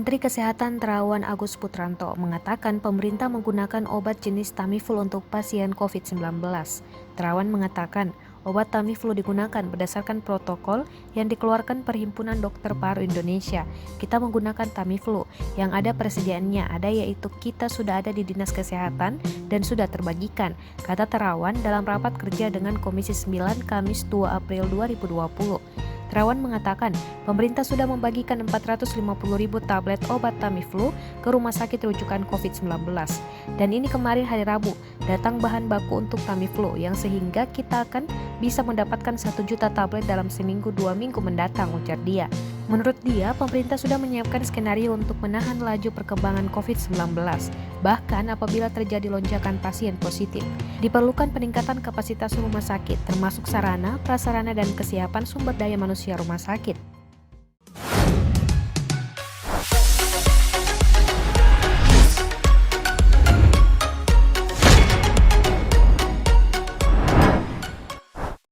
Menteri Kesehatan Terawan Agus Putranto mengatakan pemerintah menggunakan obat jenis Tamiflu untuk pasien COVID-19. Terawan mengatakan obat Tamiflu digunakan berdasarkan protokol yang dikeluarkan Perhimpunan Dokter Paru Indonesia. Kita menggunakan Tamiflu yang ada persediaannya, yaitu kita sudah ada di Dinas Kesehatan dan sudah terbagikan, kata Terawan dalam rapat kerja dengan Komisi 9 Kamis 2 April 2020. Terawan mengatakan, pemerintah sudah membagikan 450.000 tablet obat Tamiflu ke rumah sakit rujukan COVID-19. Dan ini kemarin hari Rabu, datang bahan baku untuk Tamiflu yang sehingga kita akan bisa mendapatkan 1 juta tablet dalam seminggu 2 minggu mendatang, ujar dia. Menurut dia, pemerintah sudah menyiapkan skenario untuk menahan laju perkembangan COVID-19. Bahkan apabila terjadi lonjakan pasien positif, diperlukan peningkatan kapasitas rumah sakit, termasuk sarana, prasarana, dan kesiapan sumber daya manusia rumah sakit.